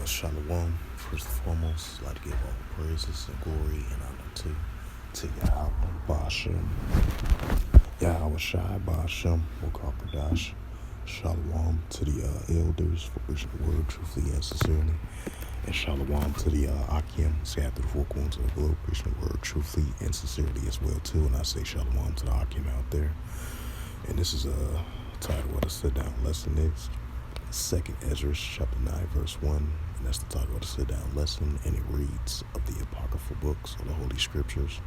Shalom. First and foremost, I'd like to give all praises and glory and honor to Yahweh Bashem, Yahweh Shai Bashem, Wakakadash. Shalom to the elders for preaching the word truthfully and sincerely. And shalom to the Akim, scattered through the four corners of the globe, preaching the word truthfully and sincerely as well too. And I say shalom to the Akim out there. And this is a title of the sit-down lesson is 2nd Esdras chapter 9 verse 1, and that's the title of the sit-down lesson, and it reads of the apocryphal books of the Holy Scriptures,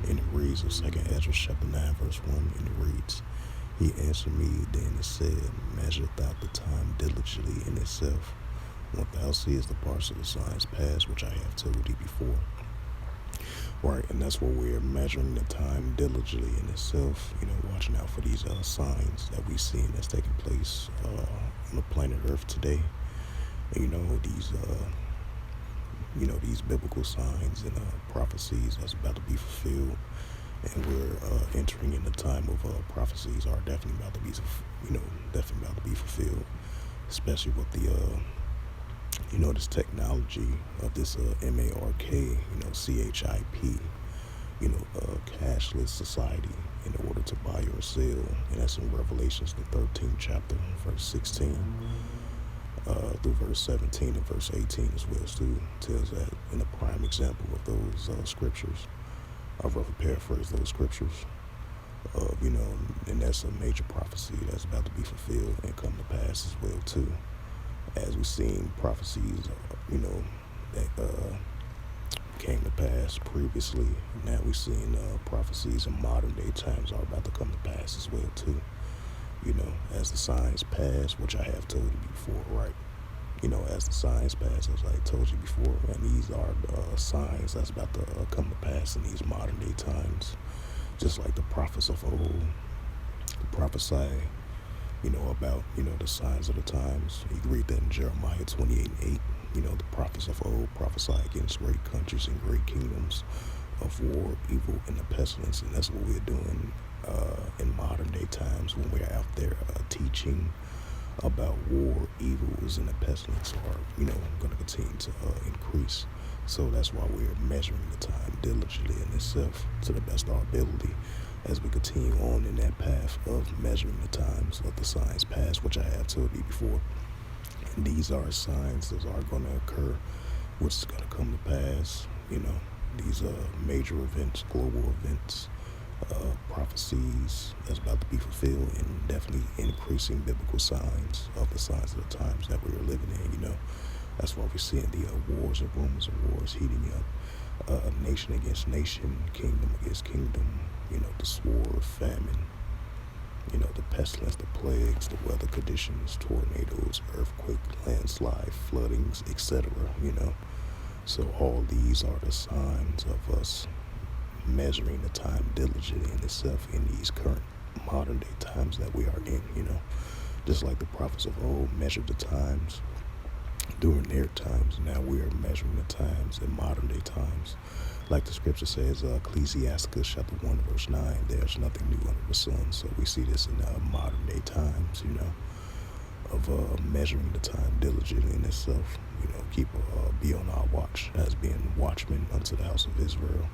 and it reads of 2nd Esdras chapter 9 verse 1, and it reads, He answered me then and said, Measure thou the time diligently in itself, when thou seest the parts of the signs past which I have told thee before. Right, and that's what we're measuring the time diligently in itself, watching out for these signs that we see that's taking place on the planet Earth today. And, these biblical signs and prophecies that's about to be fulfilled. And we're entering in the time of prophecies are definitely about to be, fulfilled, especially with the this technology of this MARK, CHIP, cashless society in order to buy or sell. And that's in Revelations, the 13th chapter, verse 16 through verse 17 and verse 18 as well, too, tells that in a prime example of those scriptures. I'd rather paraphrase those scriptures. And that's a major prophecy that's about to be fulfilled and come to pass as well, too. As we've seen prophecies, that came to pass previously. Now we've seen prophecies in modern day times are about to come to pass as well too. As the signs pass, which I have told you before, right? As the signs pass, as I told you before, and these are the signs that's about to come to pass in these modern day times. Just like the prophets of old prophesy about, the signs of the times. You can read that in Jeremiah 28 and 8. The prophets of old prophesy against great countries and great kingdoms of war, evil, and the pestilence. And that's what we're doing in modern day times when we're out there teaching about war, evils, and the pestilence are, going to continue to increase. So that's why we're measuring the time diligently in itself to the best of our ability as we continue on in that path of measuring the times of the signs past, which I have told you before. And these are signs that are going to occur, which is going to come to pass. These major events, global events, prophecies that's about to be fulfilled, and definitely increasing biblical signs of the signs of the times that we are living in. That's why we're seeing the wars and rumors of wars heating up, nation against nation, kingdom against kingdom, the sword, famine, the pestilence, the plagues, the weather conditions, tornadoes, earthquake, landslide, floodings, etc., So all these are the signs of us measuring the time diligently in itself in these current modern day times that we are in, Just like the prophets of old measured the times during their times, now we are measuring the times in modern day times. Like the scripture says, Ecclesiasticus chapter 1 verse 9, there's nothing new under the sun. So we see this in modern day times, of measuring the time diligently in itself. Be on our watch as being watchmen unto the house of Israel.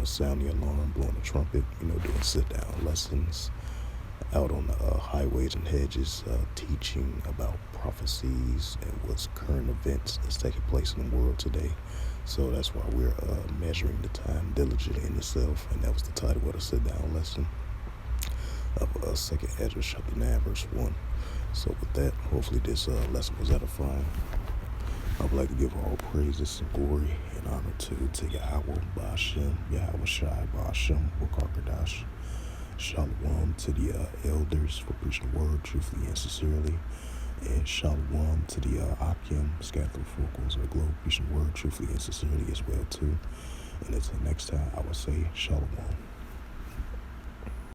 Sound the alarm, blowing the trumpet, doing sit-down lessons out on the highways and hedges, teaching about prophecies and what's current events that's taking place in the world today. So that's why we're measuring the time diligently in itself, and that was the title of the sit-down lesson of 2nd Esdras chapter 9 verse 1. So with that, hopefully this lesson was edifying. I would like to give all praises and glory and honor to Yahweh Bashem, Yahweh Shai Bashem, Wakakadash. Shalom to the elders for preaching the word truthfully and sincerely. And shalom to the Akim, scattered through four corners of the globe, preaching the word truthfully and sincerely as well too. And until next time, I will say shalom.